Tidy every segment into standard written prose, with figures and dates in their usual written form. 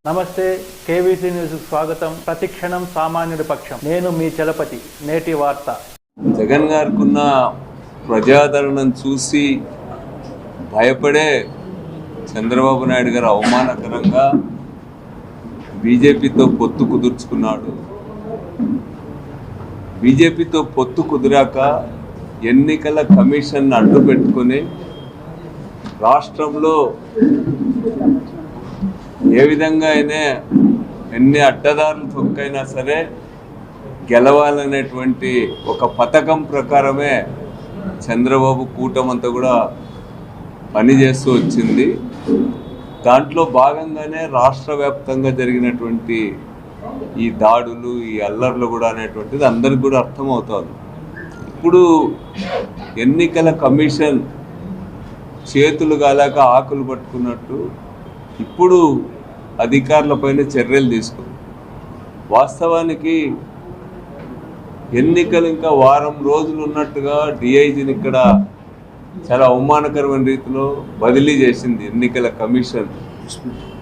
నమస్తే, KVC news స్వాగతం. ప్రతిక్షణం సామాన్యుడి పక్షం. నేను మీ చలపతి. నేటి వార్త. జగన్ గారికున్న ప్రజాదరణను చూసి భయపడే చంద్రబాబు నాయుడు గారు అవమానకరంగా బీజేపీతో పొత్తు కుదుర్చుకున్నాడు. బీజేపీతో పొత్తు కుదిరాక ఎన్నికల కమిషన్ అడ్డు పెట్టుకొని రాష్ట్రంలో ఏ విధంగా అయినా ఎన్ని అడ్డదారులు తొక్కైనా సరే గెలవాలనేటువంటి ఒక పథకం ప్రకారమే చంద్రబాబు కూటమంతా కూడా పనిచేస్తూ వచ్చింది. దాంట్లో భాగంగానే రాష్ట్ర వ్యాప్తంగా జరిగినటువంటి ఈ దాడులు, ఈ అల్లర్లు కూడా అనేటువంటిది అందరికి కూడా అర్థమవుతుంది. ఇప్పుడు ఎన్నికల కమిషన్ చేతులు గాలాక ఆకులు పట్టుకున్నట్టు ఇప్పుడు అధికారులపైన చర్యలు తీసుకుంది. వాస్తవానికి ఎన్నికలు ఇంకా వారం రోజులు ఉన్నట్టుగా డిఐజీని ఇక్కడ చాలా అవమానకరమైన రీతిలో బదిలీ చేసింది ఎన్నికల కమిషన్.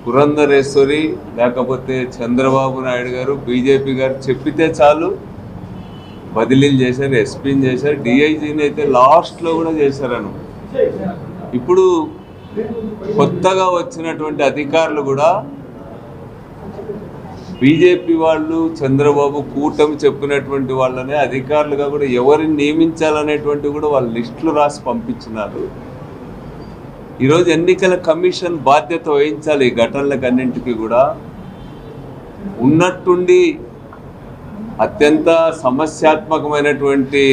పురంధరేశ్వరి లేకపోతే చంద్రబాబు నాయుడు గారు, బీజేపీ గారు చెప్పితే చాలు బదిలీలు చేశారు, ఎస్పీని చేశారు, డిఐజీని అయితే లాస్ట్లో కూడా చేశారను. ఇప్పుడు కొత్తగా వచ్చినటువంటి అధికారులు కూడా బీజేపీ వాళ్ళు, చంద్రబాబు కూటమి చెప్పినటువంటి వాళ్ళనే అధికారులుగా కూడా ఎవరిని నియమించాలనేటువంటి కూడా వాళ్ళ లిస్టులు రాసి పంపించినారు. ఈరోజు ఎన్నికల కమిషన్ బాధ్యత వహించాలి ఈ ఘటనలకు అన్నింటికీ కూడా. ఉన్నట్టుండి అత్యంత సమస్యాత్మకమైనటువంటి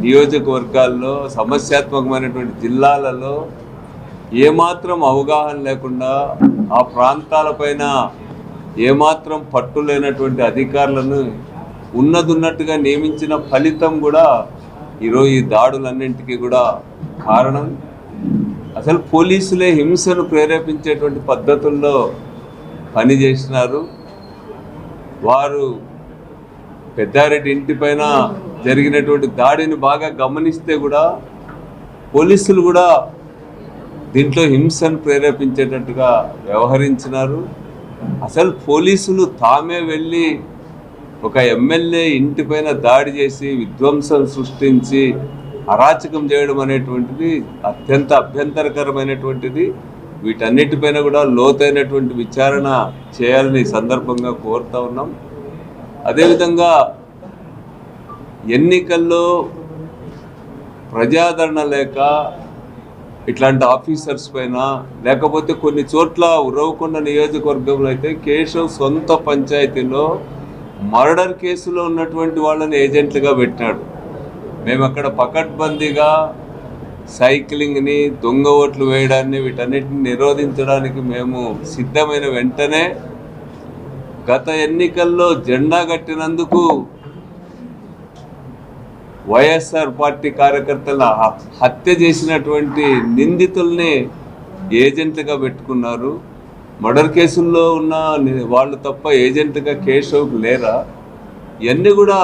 నియోజకవర్గాల్లో, సమస్యాత్మకమైనటువంటి జిల్లాలలో ఏమాత్రం అవగాహన లేకుండా ఆ ప్రాంతాలపైన ఏమాత్రం పట్టు లేనటువంటి అధికారులను ఉన్నట్టుగా నియమించిన ఫలితం కూడా ఈరోజు ఈ దాడులన్నింటికీ కూడా కారణం. అసలు పోలీసులే హింసను ప్రేరేపించేటువంటి పద్ధతుల్లో పనిచేసినారు. వారు పెద్దారెడ్డి ఇంటిపైన జరిగినటువంటి దాడిని బాగా గమనిస్తే కూడా పోలీసులు కూడా దీంట్లో హింసను ప్రేరేపించేటట్టుగా వ్యవహరించినారు. అసలు పోలీసులు తామే వెళ్ళి ఒక ఎమ్మెల్యే ఇంటిపైన దాడి చేసి విధ్వంసం సృష్టించి అరాచకం చేయడం అనేటువంటిది అత్యంత అభ్యంతరకరమైనటువంటిది. వీటన్నిటిపైన కూడా లోతైనటువంటి విచారణ చేయాలని సందర్భంగా కోరుతా ఉన్నాం. అదేవిధంగా ఎన్నికల్లో ప్రజాదరణ లేక ఇట్లాంటి ఆఫీసర్స్ పైన, లేకపోతే కొన్ని చోట్ల ఉరవకొండ నియోజకవర్గంలో అయితే కేశవ్ సొంత పంచాయతీలో మర్డర్ కేసులో ఉన్నటువంటి వాళ్ళని ఏజెంట్లుగా పెట్టినాడు. మేము అక్కడ పకడ్బందీగా సైక్లింగ్ని, దొంగ ఓట్లు వేయడాన్ని, వీటన్నిటిని నిరోధించడానికి మేము సిద్ధమైన వెంటనే గత ఎన్నికల్లో జెండా కట్టినందుకు వైఎస్ఆర్ పార్టీ కార్యకర్తల హత్య చేసినటువంటి నిందితుల్ని ఏజెంట్గా పెట్టుకున్నారు. మర్డర్ కేసుల్లో ఉన్న వాళ్ళు తప్ప ఏజెంట్గా కేశవ్కి లేరా? ఇవన్నీ కూడా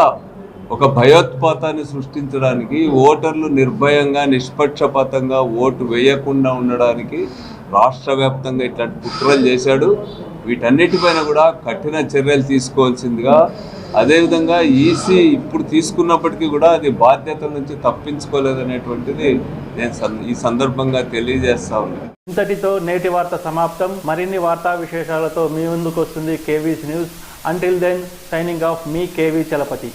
ఒక భయోత్పాతాన్ని సృష్టించడానికి, ఓటర్లు నిర్భయంగా నిష్పక్షపాతంగా ఓటు వేయకుండా ఉండడానికి రాష్ట్ర వ్యాప్తంగా ఇట్లాంటి కుట్రలు చేశాడు. వీటన్నిటిపైన కూడా కఠిన చర్యలు తీసుకోవాల్సిందిగా, అదేవిధంగా ఈసీ ఇప్పుడు తీసుకున్నప్పటికీ కూడా అది బాధ్యతల నుంచి తప్పించుకోలేదనేటువంటిది నేను ఈ సందర్భంగా తెలియజేస్తా ఉన్నాను. ఇంతటితో నేటి వార్త సమాప్తం. మరిన్ని వార్తా విశేషాలతో మీ ముందుకు వస్తుంది KVC news. Until then, signing off, మీ కేవీ చలపతి.